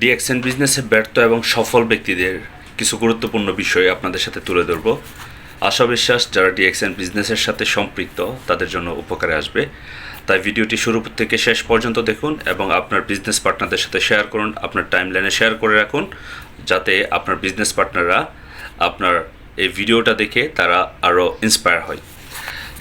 DXN বিজনেসে ব্যর্থ এবং সফল ব্যক্তিদের কিছু গুরুত্বপূর্ণ বিষয় আপনাদের সাথে তুলে ধরব। আশা বিশ্বাস যারা ডিএক্সএন বিজনেসের সাথে সম্পৃক্ত তাদের জন্য উপকারে আসবে। তাই ভিডিওটি শুরু থেকে শেষ পর্যন্ত দেখুন এবং আপনার বিজনেস পার্টনারদের সাথে শেয়ার করুন, আপনার টাইমলাইনে শেয়ার করে রাখুন, যাতে আপনার বিজনেস পার্টনাররা আপনার এই ভিডিওটা দেখে তারা আরও ইন্সপায়ার হয়।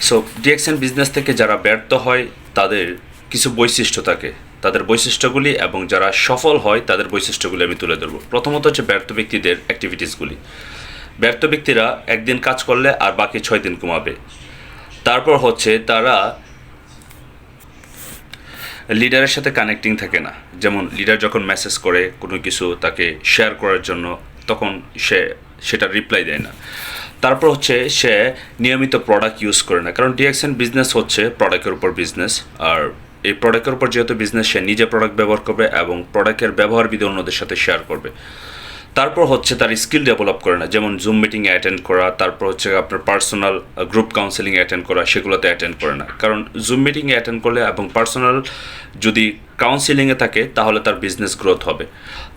সো ডিএক্সএন বিজনেস থেকে যারা ব্যর্থ হয় তাদের কিছু বৈশিষ্ট্য থাকে, তাদের বৈশিষ্ট্যগুলি এবং যারা সফল হয় তাদের বৈশিষ্ট্যগুলি আমি তুলে ধরব। প্রথমত হচ্ছে ব্যর্থ ব্যক্তিদের অ্যাক্টিভিটিসগুলি। ব্যর্থ ব্যক্তিরা একদিন কাজ করলে আর বাকি 6 দিন ঘুমাবে। তারপর হচ্ছে তারা লিডারের সাথে কানেক্টিং থাকে না। যেমন লিডার যখন মেসেজ করে কোনো কিছু তাকে শেয়ার করার জন্য, তখন সেটা রিপ্লাই দেয় না। তারপর হচ্ছে সে নিয়মিত প্রোডাক্ট ইউজ করে না, কারণ ডিএক্সএন বিজনেস হচ্ছে প্রোডাক্টের উপর বিজনেস। আর এই প্রোডাক্টের উপর যেহেতু বিজনেস, সে নিজে প্রোডাক্ট ব্যবহার করবে এবং প্রোডাক্টের ব্যবহার বিধি অন্যদের সাথে শেয়ার করবে। তারপর হচ্ছে তার স্কিল ডেভেলপ করে না, যেমন জুম মিটিংয়ে অ্যাটেন্ড করা, তারপর হচ্ছে আপনার পার্সোনাল গ্রুপ কাউন্সেলিংয়ে অ্যাটেন্ড করা, সেগুলোতে অ্যাটেন্ড করে না। কারণ জুম মিটিংয়ে অ্যাটেন্ড করলে এবং পার্সোনাল যদি কাউন্সেলিংয়ে থাকে তাহলে তার বিজনেস গ্রোথ হবে।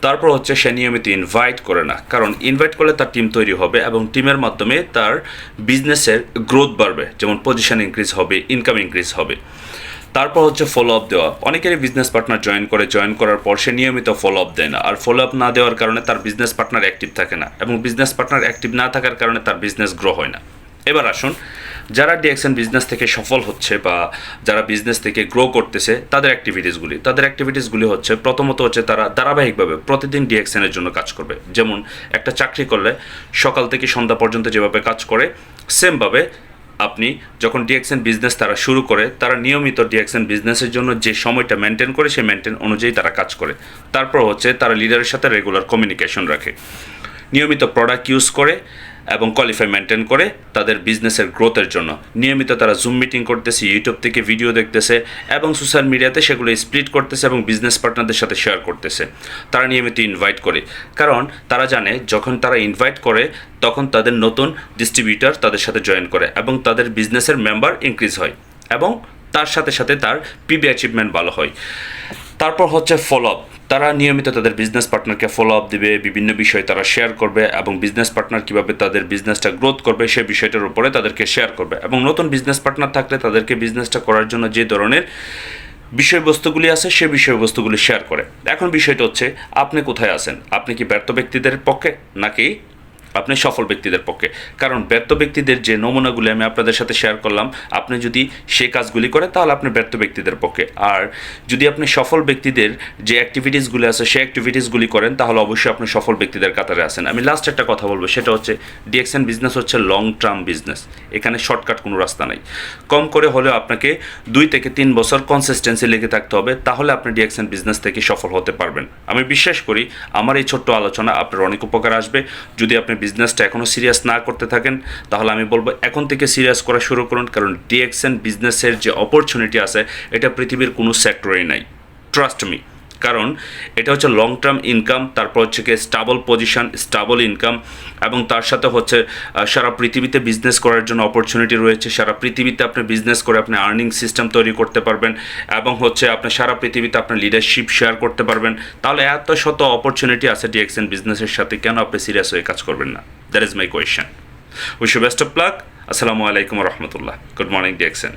তারপর হচ্ছে সে নিয়মিত ইনভাইট করে না, কারণ ইনভাইট করলে তার টিম তৈরি হবে এবং টিমের মাধ্যমে তার বিজনেসের গ্রোথ বাড়বে, যেমন পজিশন ইনক্রিজ হবে, ইনকাম ইনক্রিজ হবে। তারপর হচ্ছে ফলো আপ দেওয়া। অনেকেরই বিজনেস পার্টনার জয়েন করার পর সে নিয়মিত ফলো আপ দেয় না, আর ফলো আপ না দেওয়ার কারণে তার বিজনেস পার্টনার অ্যাক্টিভ থাকে না এবং বিজনেস পার্টনার অ্যাক্টিভ না থাকার কারণে তার বিজনেস গ্রো হয় না। এবার আসুন, যারা ডিএক্সএন বিজনেস থেকে সফল হচ্ছে বা যারা বিজনেস থেকে গ্রো করতেছে তাদের অ্যাক্টিভিটিসগুলি হচ্ছে, প্রথমত হচ্ছে তারা ধারাবাহিকভাবে প্রতিদিন ডিএক্সএনের জন্য কাজ করবে। যেমন একটা চাকরি করলে সকাল থেকে সন্ধ্যা পর্যন্ত যেভাবে কাজ করে, সেমভাবে আপনি যখন ডিএক্সএন বিজনেস তারা শুরু করে, তারা নিয়মিত ডিএক্সএন বিজনেসের জন্য যে সময়টা মেনটেন করে সেই মেনটেন অনুযায়ী তারা কাজ করে। তারপর হচ্ছে তারা লিডারের সাথে রেগুলার কমিউনিকেশন রাখে, নিয়মিত প্রোডাক্ট ইউজ করে এবং কোয়ালিফাই মেনটেন করে তাদের বিজনেসের গ্রোথের জন্য। নিয়মিত তারা জুম মিটিং করতেছে, ইউটিউব থেকে ভিডিও দেখতেছে এবং সোশ্যাল মিডিয়াতে সেগুলো স্প্লিট করতেছে এবং বিজনেস পার্টনারদের সাথে শেয়ার করতেছে। তারা নিয়মিত ইনভাইট করে, কারণ তারা জানে যখন তারা ইনভাইট করে তখন তাদের নতুন ডিস্ট্রিবিউটর তাদের সাথে জয়েন করে এবং তাদের বিজনেসের মেম্বার ইনক্রিজ হয় এবং তার সাথে সাথে তার পিবি অ্যাচিভমেন্ট ভালো হয়। তারপর হচ্ছে ফলো আপ। তারা নিয়মিত তাদের বিজনেস পার্টনারকে ফলো আপ দেবে, বিভিন্ন বিষয় তারা শেয়ার করবে এবং বিজনেস পার্টনার কীভাবে তাদের বিজনেসটা গ্রোথ করবে সেই বিষয়টার উপরে তাদেরকে শেয়ার করবে। এবং নতুন বিজনেস পার্টনার থাকলে তাদেরকে বিজনেসটা করার জন্য যে ধরনের বিষয়বস্তুগুলি আছে সে বিষয়বস্তুগুলি শেয়ার করে। এখন বিষয়টা হচ্ছে আপনি কোথায় আছেন? আপনি কি ব্যর্থ ব্যক্তিদের পক্ষে নাকি আপনি সফল ব্যক্তিদের পক্ষে? কারণ ব্যর্থ ব্যক্তিদের যে নমুনাগুলি আমি আপনাদের সাথে শেয়ার করলাম, আপনি যদি সেই কাজগুলি করেন তাহলে আপনি ব্যর্থ ব্যক্তিদের পক্ষে। আর যদি আপনি সফল ব্যক্তিদের যে অ্যাক্টিভিটিসগুলি আছে সেই অ্যাক্টিভিটিসগুলি করেন তাহলে অবশ্যই আপনি সফল ব্যক্তিদের কাতারে আছেন। আমি লাস্ট একটা কথা বলবো, সেটা হচ্ছে ডিএক্সএন বিজনেস হচ্ছে লং টার্ম বিজনেস। এখানে শর্টকাট কোনো রাস্তা নাই। কম করে হলেও আপনাকে 2 থেকে 3 বছর কনসিস্টেন্সি লেগে থাকতে হবে, তাহলে আপনি ডিএক্সএন বিজনেস থেকে সফল হতে পারবেন। আমি বিশ্বাস করি আমার এই ছোট্ট আলোচনা আপনার অনেক উপকার আসবে। যদি আপনি বিজনেসটা এখনও সিরিয়াস না করতে থাকেন তাহলে আমি বলবো এখন থেকে সিরিয়াস করা শুরু করুন, কারণ ডিএক্সএন বিজনেসের যে অপরচুনিটি আছে এটা পৃথিবীর কোনো সেক্টরেই নাই, ট্রাস্ট মি। কারণ এটা হচ্ছে লং টার্ম ইনকাম, তারপর হচ্ছে কি স্টেবল পজিশন, স্টেবল ইনকাম, এবং তার সাথে হচ্ছে সারা পৃথিবীতে বিজনেস করার জন্য অপরচুনিটি রয়েছে। সারা পৃথিবীতে আপনি বিজনেস করে আপনি আর্নিং সিস্টেম তৈরি করতে পারবেন এবং হচ্ছে আপনি সারা পৃথিবীতে আপনার লিডারশিপ শেয়ার করতে পারবেন। তাহলে এত শত অপরচুনিটি আছে ডিএক্সএন বিজনেসের সাথে, কেন আপনি সিরিয়াস হয়ে কাজ করবেন না? That is my question. Wish you best of luck. আসসালামু আলাইকুম রহমতুল্লাহ। Good morning DXN.